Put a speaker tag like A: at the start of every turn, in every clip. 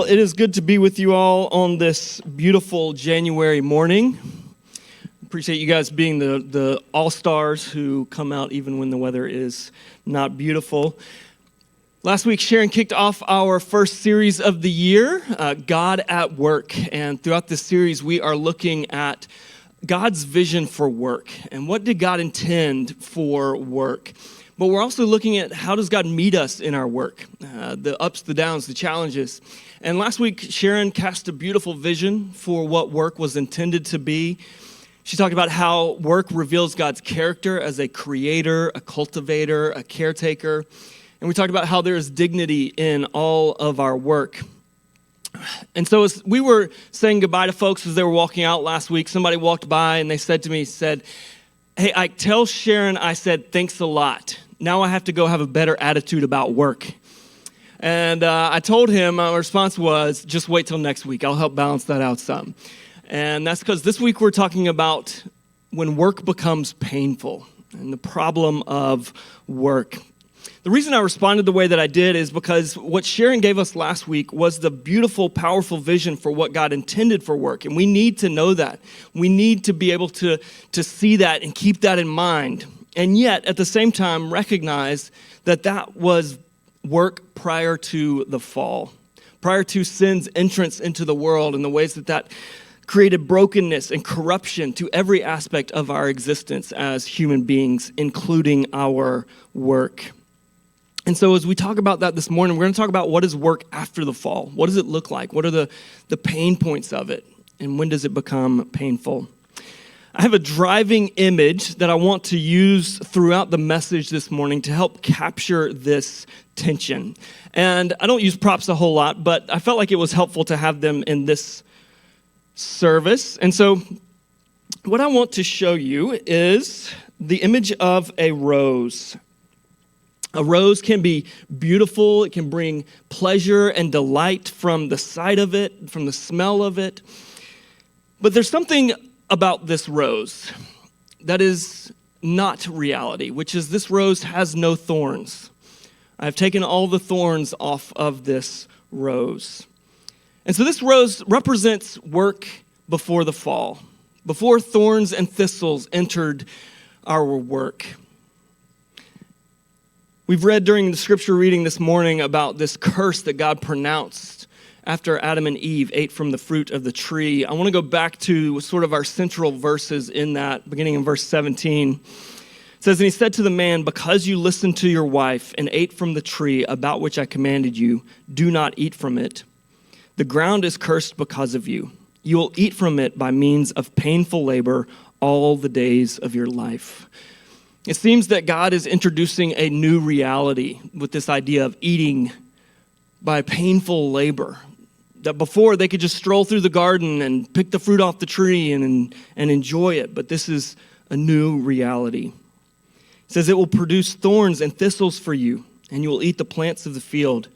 A: Well, it is good to be with you all on this beautiful January morning. Appreciate you guys being the all-stars who come out even when the weather is not beautiful. Last week, Sharon kicked off our first series of the year, God at Work. And throughout this series, we are looking at God's vision for work and what did God intend for work. But we're also looking at how does God meet us in our work, the ups, the downs, the challenges. And last week, Sharon cast a beautiful vision for what work was intended to be. She talked about how work reveals God's character as a creator, a cultivator, a caretaker. And we talked about how there is dignity in all of our work. And so as we were saying goodbye to folks as they were walking out last week, somebody walked by and they said to me, "Hey, Ike, tell Sharon I said thanks a lot. Now I have to go have a better attitude about work." And I told him, my response was, just wait till next week. I'll help balance that out some. And that's because this week we're talking about when work becomes painful and the problem of work. The reason I responded the way that I did is because what Sharon gave us last week was the beautiful, powerful vision for what God intended for work. And we need to know that. We need to be able to see that and keep that in mind. And yet, at the same time, recognize that that was work prior to the fall, prior to sin's entrance into the world and the ways that created brokenness and corruption to every aspect of our existence as human beings, including our work. And so as we talk about that this morning, we're going to talk about what is work after the fall. What does it look like? What are the pain points of it? And when does it become painful? I have a driving image that I want to use throughout the message this morning to help capture this tension. And I don't use props a whole lot, but I felt like it was helpful to have them in this service. And so what I want to show you is the image of a rose. A rose can be beautiful. It can bring pleasure and delight from the sight of it, from the smell of it. But there's something about this rose that is not reality, which is this rose has no thorns. I've taken all the thorns off of this rose. And so this rose represents work before the fall, before thorns and thistles entered our work. We've read during the scripture reading this morning about this curse that God pronounced after Adam and Eve ate from the fruit of the tree. I want to go back to sort of our central verses in that, beginning in verse 17. It says, "And he said to the man, because you listened to your wife and ate from the tree about which I commanded you, do not eat from it. The ground is cursed because of you. You will eat from it by means of painful labor all the days of your life." It seems that God is introducing a new reality with this idea of eating by painful labor. That before they could just stroll through the garden and pick the fruit off the tree and enjoy it, but this is a new reality. It says it will produce thorns and thistles for you, and you will eat the plants of the field.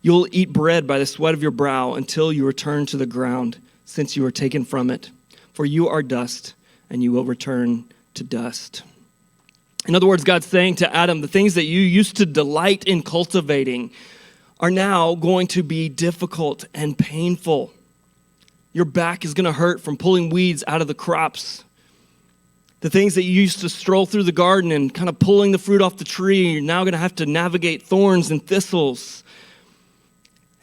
A: You will eat bread by the sweat of your brow until you return to the ground, since you are taken from it. For you are dust, and you will return to dust. In other words, God's saying to Adam, the things that you used to delight in cultivating are now going to be difficult and painful. Your back is going to hurt from pulling weeds out of the crops. The things that you used to stroll through the garden and kind of pulling the fruit off the tree, you're now going to have to navigate thorns and thistles.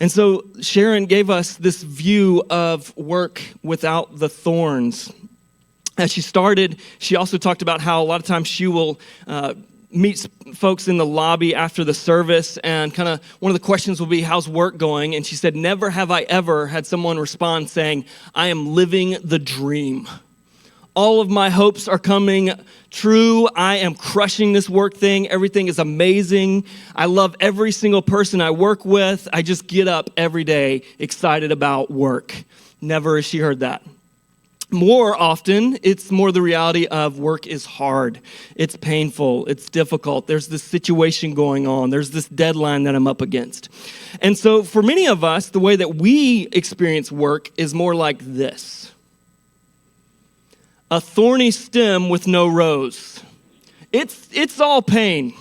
A: And so Sharon gave us this view of work without the thorns. As she started, she also talked about how a lot of times she will meet folks in the lobby after the service, and kind of one of the questions will be, how's work going? And she said, never have I ever had someone respond saying, I am living the dream. All of my hopes are coming true. I am crushing this work thing. Everything is amazing. I love every single person I work with. I just get up every day excited about work. Never has she heard that. More often, it's more the reality of work is hard. It's painful. It's difficult. There's this situation going on. There's this deadline that I'm up against. And so for many of us, the way that we experience work is more like this. A thorny stem with no rose. It's all pain.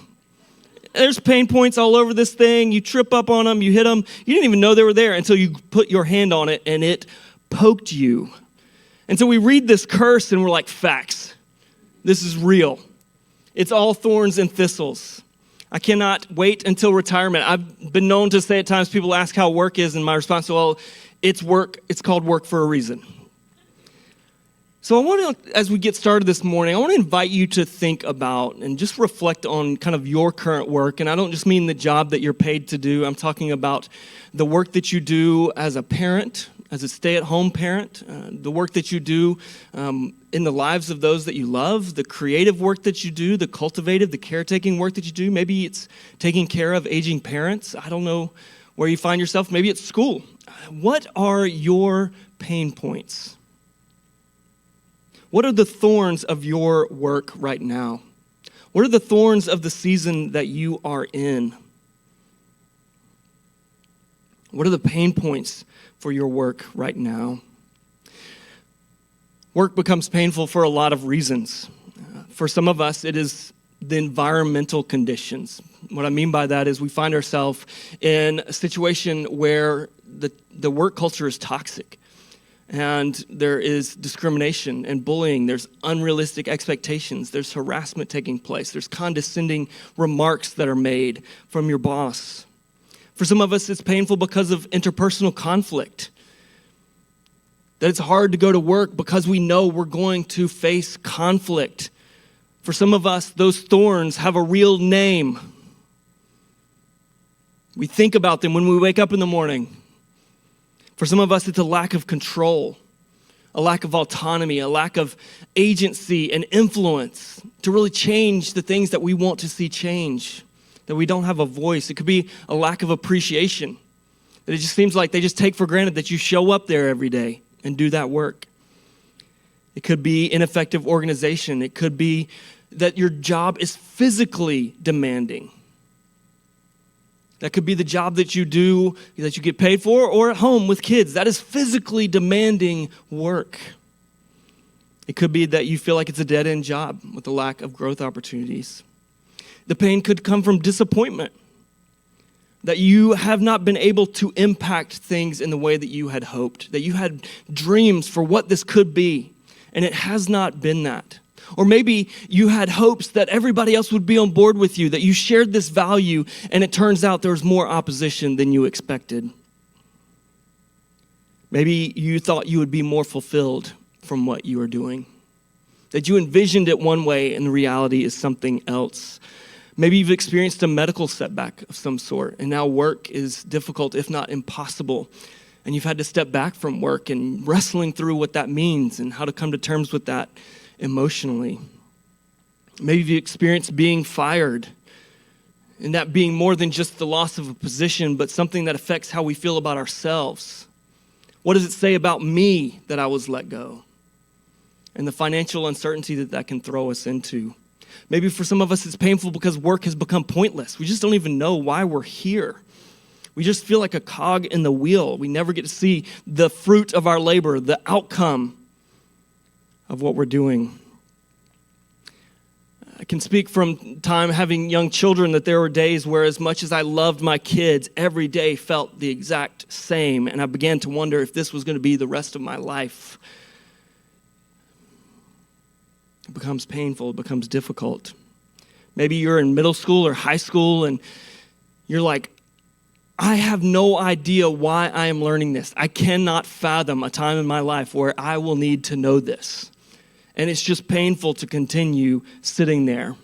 A: there's pain points all over this thing. You trip up on them, you hit them. You didn't even know they were there until you put your hand on it and it poked you. And so we read this curse and we're like, facts. This is real. It's all thorns and thistles. I cannot wait until retirement. I've been known to say at times, people ask how work is, and my response is, well, it's work. It's called work for a reason. So I want to, as we get started this morning, I want to invite you to think about and just reflect on kind of your current work. And I don't just mean the job that you're paid to do. I'm talking about the work that you do as a parent, as a stay-at-home parent, the work that you do in the lives of those that you love, the creative work that you do, the cultivative, the caretaking work that you do. Maybe it's taking care of aging parents. I don't know where you find yourself. Maybe it's school. What are your pain points? What are the thorns of your work right now? What are the thorns of the season that you are in? What are the pain points for your work right now? Work becomes painful for a lot of reasons. For some of us, it is the environmental conditions. What I mean by that is we find ourselves in a situation where the work culture is toxic. And there is discrimination and bullying. There's unrealistic expectations. There's harassment taking place. There's condescending remarks that are made from your boss. For some of us, it's painful because of interpersonal conflict. That it's hard to go to work because we know we're going to face conflict. For some of us, those thorns have a real name. We think about them when we wake up in the morning. For some of us, it's a lack of control, a lack of autonomy, a lack of agency and influence to really change the things that we want to see change, that we don't have a voice. It could be a lack of appreciation, that it just seems like they just take for granted that you show up there every day and do that work. It could be ineffective organization. It could be that your job is physically demanding. That could be the job that you do, that you get paid for, or at home with kids. That is physically demanding work. It could be that you feel like it's a dead-end job with a lack of growth opportunities. The pain could come from disappointment, that you have not been able to impact things in the way that you had hoped, that you had dreams for what this could be, and it has not been that. Or maybe you had hopes that everybody else would be on board with you, that you shared this value, and it turns out there was more opposition than you expected. Maybe you thought you would be more fulfilled from what you are doing, that you envisioned it one way and the reality is something else. Maybe you've experienced a medical setback of some sort, and now work is difficult, if not impossible. And you've had to step back from work and wrestling through what that means and how to come to terms with that emotionally. Maybe you experienced being fired, and that being more than just the loss of a position, but something that affects how we feel about ourselves. What does it say about me that I was let go? And the financial uncertainty that can throw us into. Maybe for some of us it's painful because work has become pointless. We just don't even know why we're here. We just feel like a cog in the wheel. We never get to see the fruit of our labor, the outcome of what we're doing. I can speak from time having young children that there were days where as much as I loved my kids, every day felt the exact same. And I began to wonder if this was going to be the rest of my life. It becomes painful, it becomes difficult. Maybe you're in middle school or high school and you're like, I have no idea why I am learning this. I cannot fathom a time in my life where I will need to know this. And it's just painful to continue sitting there.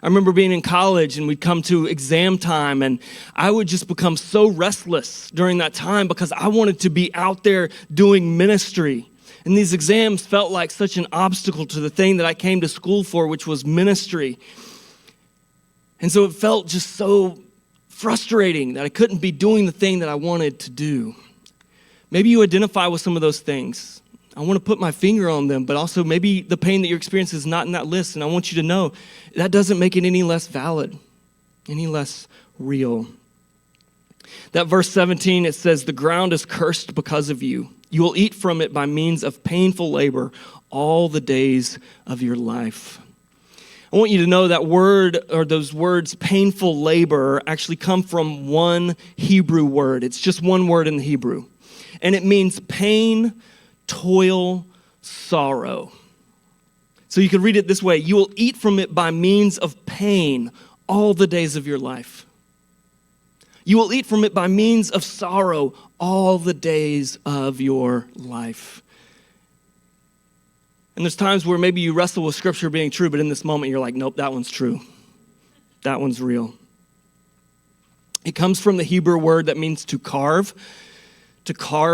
A: I remember being in college and we'd come to exam time and I would just become so restless during that time because I wanted to be out there doing ministry. And these exams felt like such an obstacle to the thing that I came to school for, which was ministry. And so it felt just so frustrating that I couldn't be doing the thing that I wanted to do. Maybe you identify with some of those things. I want to put my finger on them, but also maybe the pain that you're experiencing is not in that list. And I want you to know that doesn't make it any less valid, any less real. That verse 17, it says, the ground is cursed because of you. You will eat from it by means of painful labor all the days of your life. I want you to know that word, or those words, painful labor, actually come from one Hebrew word. It's just one word in the Hebrew. And it means pain, toil, sorrow. So you could read it this way: you will eat from it by means of pain all the days of your life. You will eat from it by means of sorrow all the days of your life. And there's times where maybe you wrestle with Scripture being true, but in this moment you're like, nope, that one's true. That one's real. It comes from the Hebrew word that means to carve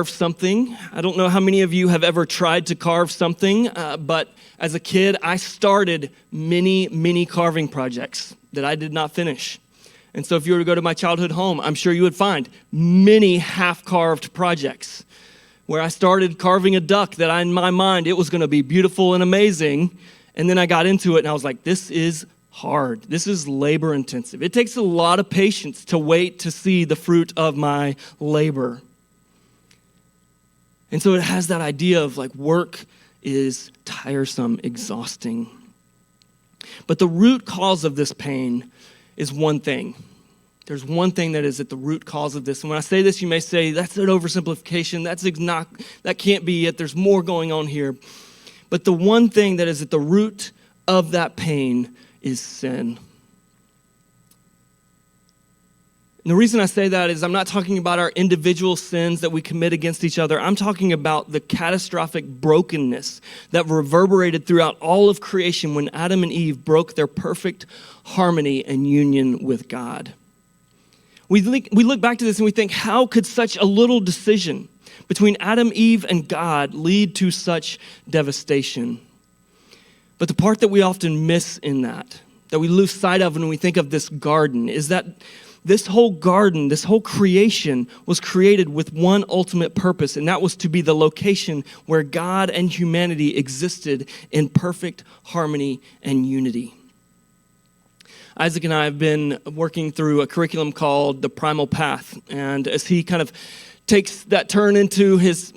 A: something. I don't know how many of you have ever tried to carve something, but as a kid, I started many carving projects that I did not finish. And so if you were to go to my childhood home, I'm sure you would find many half-carved projects where I started carving a duck that in my mind, it was going to be beautiful and amazing. And then I got into it and I was like, this is hard. This is labor intensive. It takes a lot of patience to wait to see the fruit of my labor. And so it has that idea of like work is tiresome, exhausting. But the root cause of this pain is one thing. There's one thing that is at the root cause of this. And when I say this, you may say, that's an oversimplification. That can't be it. There's more going on here. But the one thing that is at the root of that pain is sin. And the reason I say that is I'm not talking about our individual sins that we commit against each other. I'm talking about the catastrophic brokenness that reverberated throughout all of creation when Adam and Eve broke their perfect harmony and union with God. We look back to this and we think, how could such a little decision between Adam, Eve, and God lead to such devastation? But the part that we often miss in that we lose sight of when we think of this garden, is that this whole garden, this whole creation was created with one ultimate purpose, and that was to be the location where God and humanity existed in perfect harmony and unity. Isaac and I have been working through a curriculum called The Primal Path, and as he kind of takes that turn into his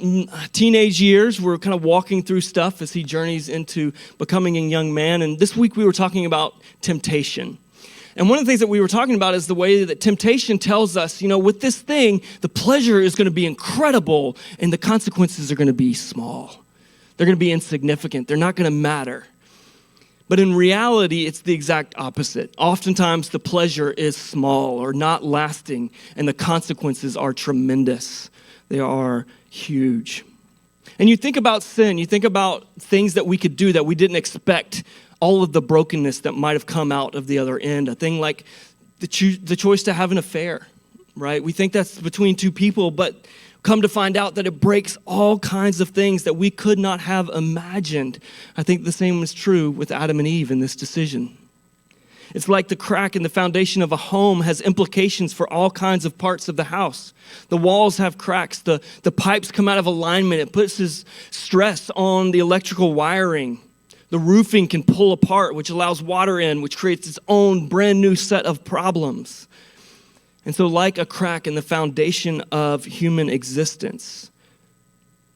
A: teenage years, we're kind of walking through stuff as he journeys into becoming a young man. And this week we were talking about temptation. And one of the things that we were talking about is the way that temptation tells us, with this thing, the pleasure is going to be incredible and the consequences are going to be small. They're going to be insignificant. They're not going to matter. But in reality, it's the exact opposite. Oftentimes, the pleasure is small or not lasting, and the consequences are tremendous. They are huge. And you think about sin, you think about things that we could do that we didn't expect, all of the brokenness that might have come out of the other end. A thing like the choice to have an affair, right? We think that's between two people, but come to find out that it breaks all kinds of things that we could not have imagined. I think the same is true with Adam and Eve in this decision. It's like the crack in the foundation of a home has implications for all kinds of parts of the house. The walls have cracks. The pipes come out of alignment. It puts this stress on the electrical wiring. The roofing can pull apart, which allows water in, which creates its own brand new set of problems. And so like a crack in the foundation of human existence,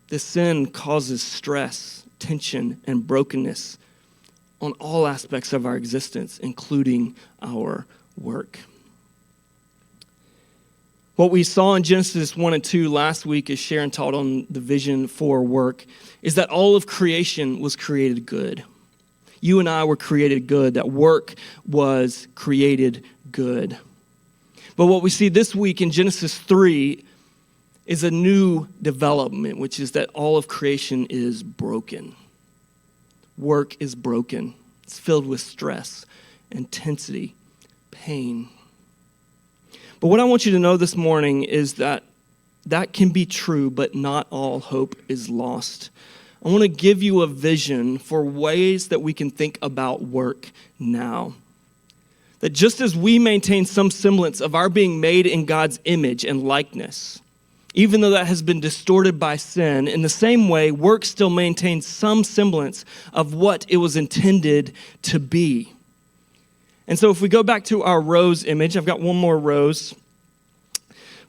A: this sin causes stress, tension, and brokenness on all aspects of our existence, including our work. What we saw in Genesis 1 and 2 last week, as Sharon taught on the vision for work, is that all of creation was created good. You and I were created good, that work was created good. But what we see this week in Genesis 3 is a new development, which is that all of creation is broken. Work is broken. It's filled with stress, intensity, pain. But what I want you to know this morning is that can be true, but not all hope is lost. I want to give you a vision for ways that we can think about work now. That just as we maintain some semblance of our being made in God's image and likeness, even though that has been distorted by sin, in the same way, work still maintains some semblance of what it was intended to be. And so if we go back to our rose image, I've got one more rose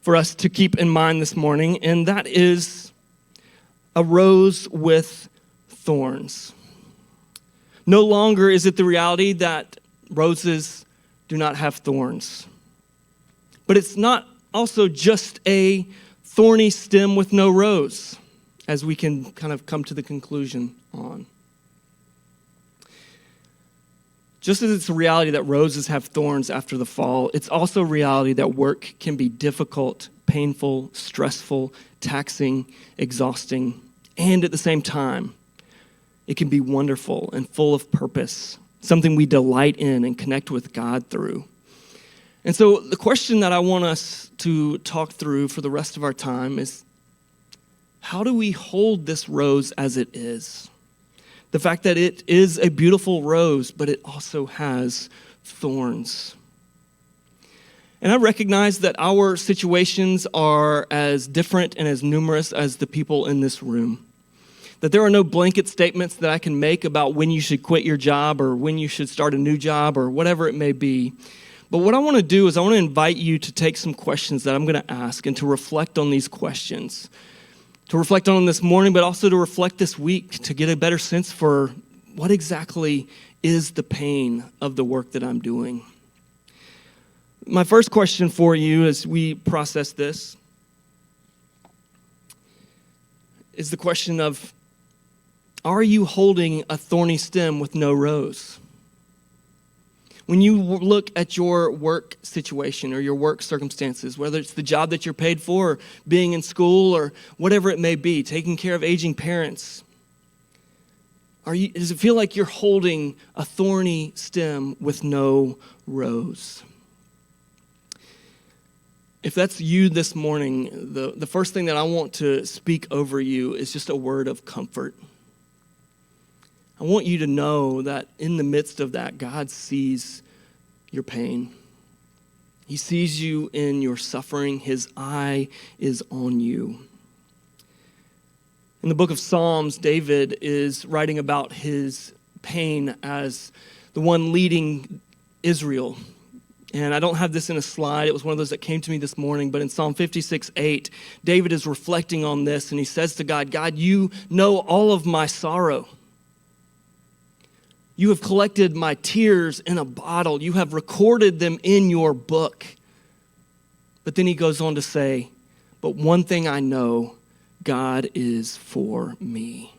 A: for us to keep in mind this morning, and that is a rose with thorns. No longer is it the reality that roses do not have thorns. But it's not also just a thorny stem with no rose, as we can kind of come to the conclusion on. Just as it's a reality that roses have thorns after the fall, it's also a reality that work can be difficult, painful, stressful, taxing, exhausting, and at the same time, it can be wonderful and full of purpose, something we delight in and connect with God through. And so the question that I want us to talk through for the rest of our time is, how do we hold this rose as it is? The fact that it is a beautiful rose, but it also has thorns. And I recognize that our situations are as different and as numerous as the people in this room. That there are no blanket statements that I can make about when you should quit your job or when you should start a new job or whatever it may be. But what I want to do is I want to invite you to take some questions that I'm going to ask and to reflect on these questions. To reflect on them this morning, but also to reflect this week to get a better sense for what exactly is the pain of the work that I'm doing. My first question for you as we process this is the question of, are you holding a thorny stem with no rose? When you look at your work situation or your work circumstances, whether it's the job that you're paid for, or being in school, or whatever it may be, taking care of aging parents, does it feel like you're holding a thorny stem with no rose? If that's you this morning, the first thing that I want to speak over you is just a word of comfort. I want you to know that in the midst of that, God sees your pain. He sees you in your suffering. His eye is on you. In the book of Psalms, David is writing about his pain as the one leading Israel. And I don't have this in a slide. It was one of those that came to me this morning. But in Psalm 56:8, David is reflecting on this, and he says to God, God, you know all of my sorrow. You have collected my tears in a bottle. You have recorded them in your book. But then he goes on to say, but one thing I know, God is for me.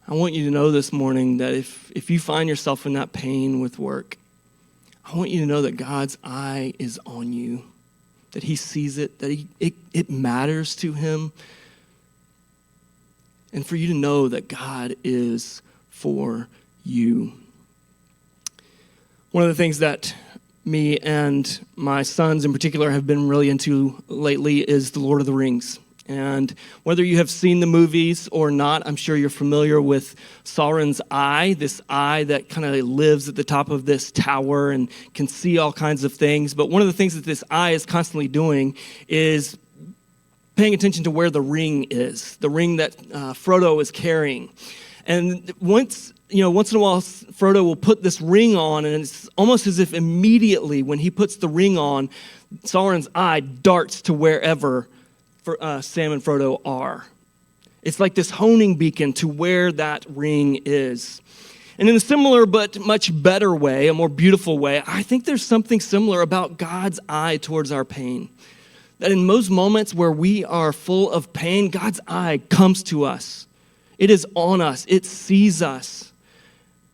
A: I want you to know this morning that if you find yourself in that pain with work, I want you to know that God's eye is on you, that he sees it, that it matters to him, and for you to know that God is for you. One of the things that me and my sons in particular have been really into lately is the Lord of the Rings. And whether you have seen the movies or not, I'm sure you're familiar with Sauron's eye, this eye that kind of lives at the top of this tower and can see all kinds of things. But one of the things that this eye is constantly doing is paying attention to where the ring is, the ring that Frodo is carrying. And once in a while, Frodo will put this ring on, and it's almost as if immediately when he puts the ring on, Sauron's eye darts to wherever Sam and Frodo are. It's like this honing beacon to where that ring is. And in a similar but much better way, a more beautiful way, I think there's something similar about God's eye towards our pain. That in most moments where we are full of pain, God's eye comes to us. It is on us. It sees us.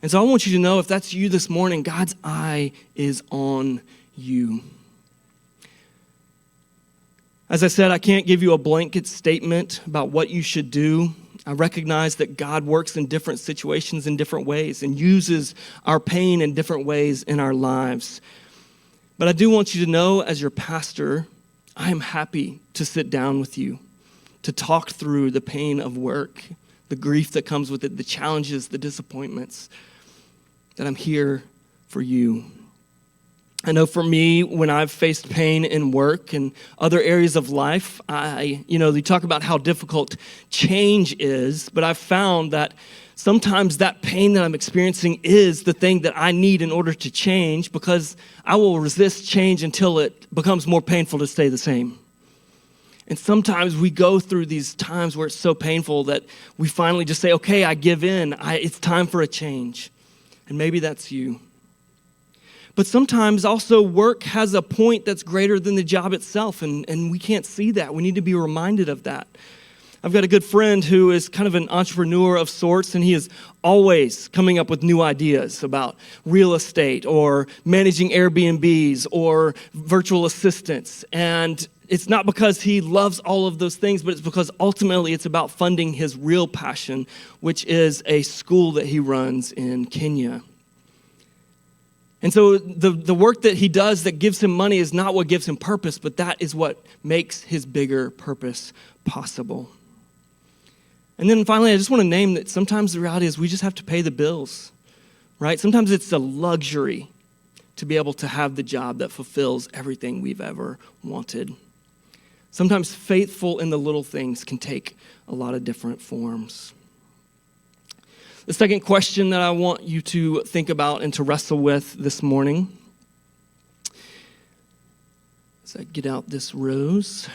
A: And so I want you to know, if that's you this morning, God's eye is on you. As I said, I can't give you a blanket statement about what you should do. I recognize that God works in different situations in different ways and uses our pain in different ways in our lives. But I do want you to know, as your pastor, I am happy to sit down with you, to talk through the pain of work, the grief that comes with it, the challenges, the disappointments, that I'm here for you. I know for me, when I've faced pain in work and other areas of life, you talk about how difficult change is, but I've found that sometimes that pain that I'm experiencing is the thing that I need in order to change, because I will resist change until it becomes more painful to stay the same. And sometimes we go through these times where it's so painful that we finally just say, okay, I give in. It's time for a change. And maybe that's you. But sometimes also work has a point that's greater than the job itself, and we can't see that. We need to be reminded of that. I've got a good friend who is kind of an entrepreneur of sorts, and he is always coming up with new ideas about real estate or managing Airbnbs or virtual assistants. And it's not because he loves all of those things, but it's because ultimately it's about funding his real passion, which is a school that he runs in Kenya. And so the work that he does that gives him money is not what gives him purpose, but that is what makes his bigger purpose possible. And then finally, I just want to name that sometimes the reality is we just have to pay the bills, right? Sometimes it's a luxury to be able to have the job that fulfills everything we've ever wanted. Sometimes faithful in the little things can take a lot of different forms. The second question that I want you to think about and to wrestle with this morning, as I get out this rose,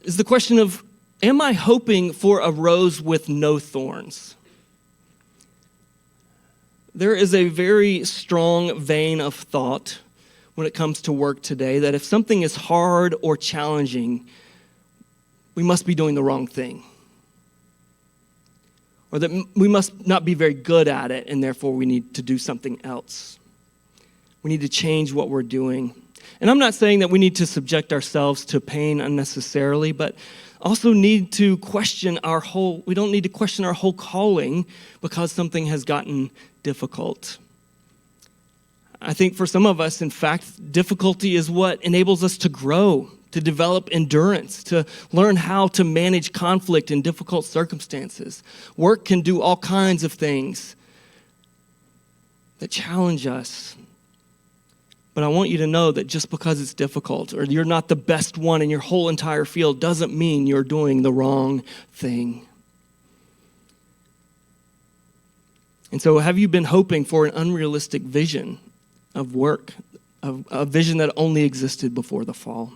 A: is the question of, am I hoping for a rose with no thorns? There is a very strong vein of thought when it comes to work today that if something is hard or challenging, we must be doing the wrong thing. Or that we must not be very good at it, and therefore we need to do something else. We need to change what we're doing. And I'm not saying that we need to subject ourselves to pain unnecessarily, but also need to question we don't need to question our whole calling because something has gotten difficult. I think for some of us, in fact, difficulty is what enables us to grow, to develop endurance, to learn how to manage conflict in difficult circumstances. Work can do all kinds of things that challenge us. But I want you to know that just because it's difficult or you're not the best one in your whole entire field doesn't mean you're doing the wrong thing. And so have you been hoping for an unrealistic vision of work, a vision that only existed before the fall?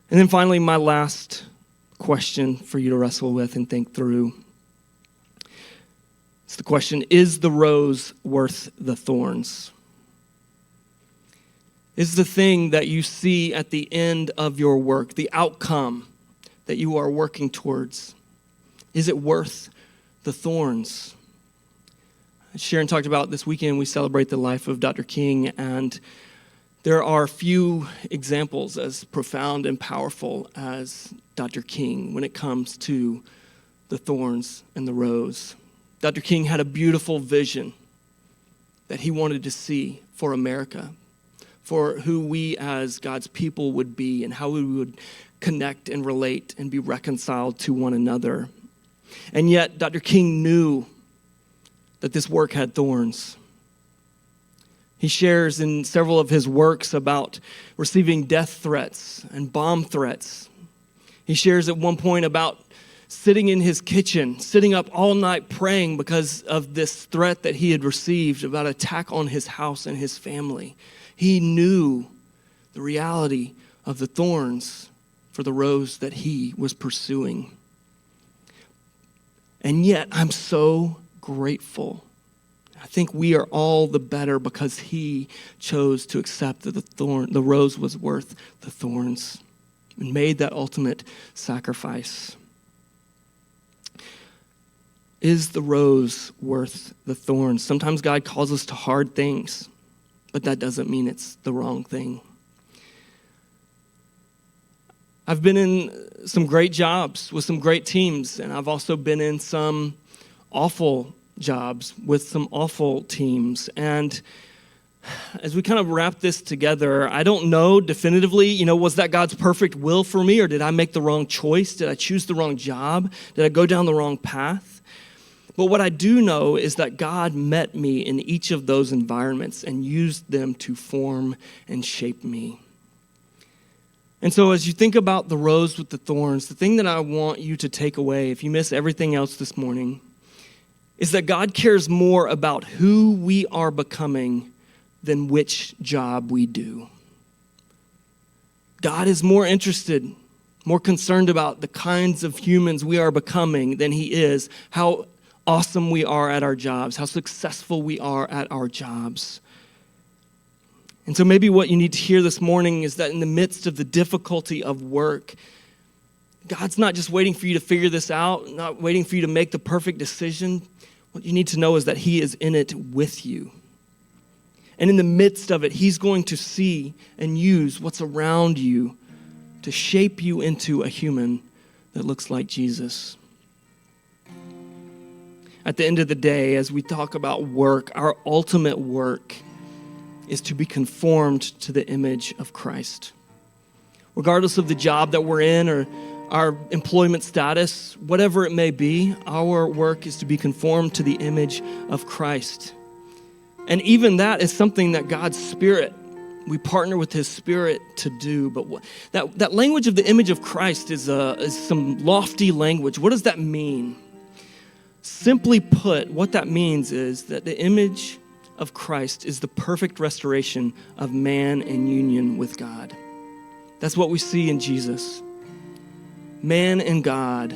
A: And then finally, my last question for you to wrestle with and think through. It's the question, is the rose worth the thorns? Is the thing that you see at the end of your work, the outcome that you are working towards, is it worth the thorns? Sharon talked about this weekend, we celebrate the life of Dr. King, and there are few examples as profound and powerful as Dr. King when it comes to the thorns and the rose. Dr. King had a beautiful vision that he wanted to see for America, for who we as God's people would be and how we would connect and relate and be reconciled to one another. And yet, Dr. King knew that this work had thorns. He shares in several of his works about receiving death threats and bomb threats. He shares at one point about sitting in his kitchen, sitting up all night praying because of this threat that he had received about attack on his house and his family. He knew the reality of the thorns for the rose that he was pursuing. And yet, I'm so grateful. I think we are all the better because he chose to accept that the rose was worth the thorns and made that ultimate sacrifice. Is the rose worth the thorns? Sometimes God calls us to hard things, but that doesn't mean it's the wrong thing. I've been in some great jobs with some great teams, and I've also been in some awful jobs with some awful teams. And as we kind of wrap this together, I don't know definitively, was that God's perfect will for me, or did I make the wrong choice? Did I choose the wrong job? Did I go down the wrong path? But what I do know is that God met me in each of those environments and used them to form and shape me. And so as you think about the rose with the thorns, the thing that I want you to take away, if you miss everything else this morning, is that God cares more about who we are becoming than which job we do. God is more interested, more concerned about the kinds of humans we are becoming than he is how awesome we are at our jobs, how successful we are at our jobs. And so maybe what you need to hear this morning is that in the midst of the difficulty of work, God's not just waiting for you to figure this out, not waiting for you to make the perfect decision. What you need to know is that he is in it with you. And in the midst of it, he's going to see and use what's around you to shape you into a human that looks like Jesus. At the end of the day, as we talk about work, our ultimate work is to be conformed to the image of Christ. Regardless of the job that we're in or our employment status, whatever it may be, our work is to be conformed to the image of Christ. And even that is something that God's Spirit, we partner with his Spirit to do. But that language of the image of Christ is some lofty language. What does that mean? Simply put, what that means is that the image of Christ is the perfect restoration of man in union with God. That's what we see in Jesus. Man and God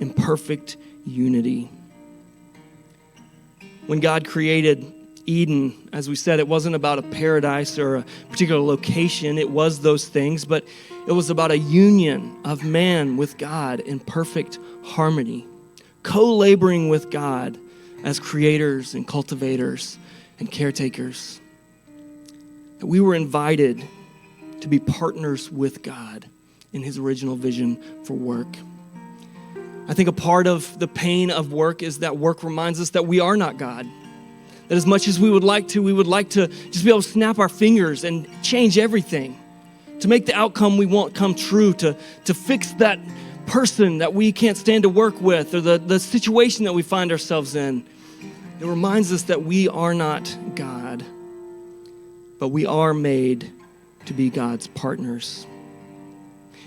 A: in perfect unity. When God created Eden, as we said, it wasn't about a paradise or a particular location. It was those things, but it was about a union of man with God in perfect harmony, co-laboring with God as creators and cultivators and caretakers. That we were invited to be partners with God in his original vision for work. I think a part of the pain of work is that work reminds us that we are not God. That as much as we would like to just be able to snap our fingers and change everything, to make the outcome we want come true, to fix that person that we can't stand to work with or the situation that we find ourselves in. It reminds us that we are not God, but we are made to be God's partners.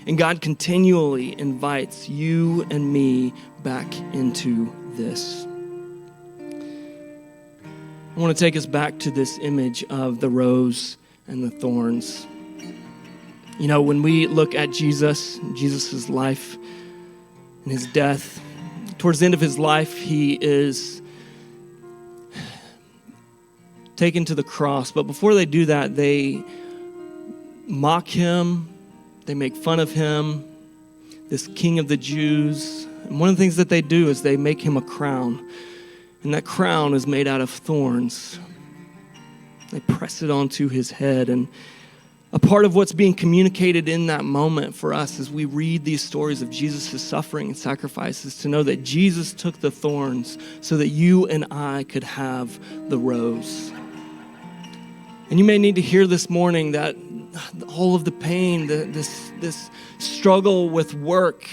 A: And God continually invites you and me back into this. I want to take us back to this image of the rose and the thorns. You know, when we look at Jesus' life and his death, towards the end of his life, he is taken to the cross. But before they do that, they mock him. They make fun of him, this king of the Jews. And one of the things that they do is they make him a crown. And that crown is made out of thorns. They press it onto his head. And a part of what's being communicated in that moment for us as we read these stories of Jesus' suffering and sacrifices, to know that Jesus took the thorns so that you and I could have the rose. And you may need to hear this morning that all of the pain, this struggle with work,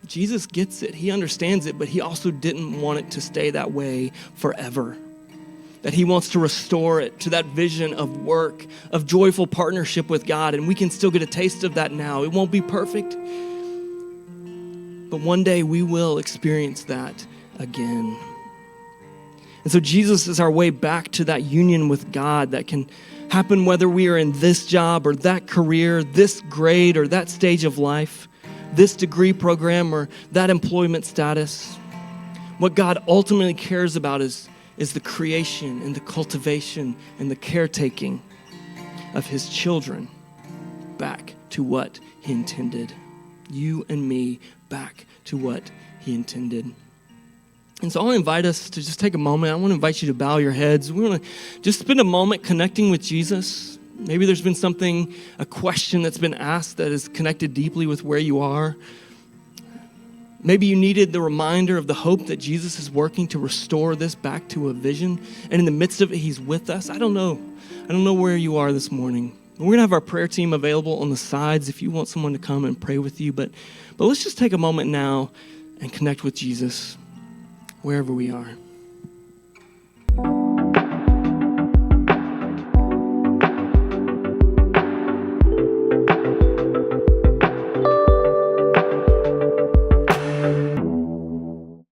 A: Jesus gets it. He understands it, but he also didn't want it to stay that way forever. That he wants to restore it to that vision of work, of joyful partnership with God. And we can still get a taste of that now. It won't be perfect, but one day we will experience that again. And so Jesus is our way back to that union with God that can happen whether we are in this job or that career, this grade or that stage of life, this degree program or that employment status. What God ultimately cares about is the creation and the cultivation and the caretaking of his children back to what he intended. You and me back to what he intended. And so I want to invite us to just take a moment. I want to invite you to bow your heads. We want to just spend a moment connecting with Jesus. Maybe there's been something, a question that's been asked that is connected deeply with where you are. Maybe you needed the reminder of the hope that Jesus is working to restore this back to a vision. And in the midst of it, he's with us. I don't know where you are this morning. We're going to have our prayer team available on the sides if you want someone to come and pray with you. But let's just take a moment now and connect with Jesus wherever we are.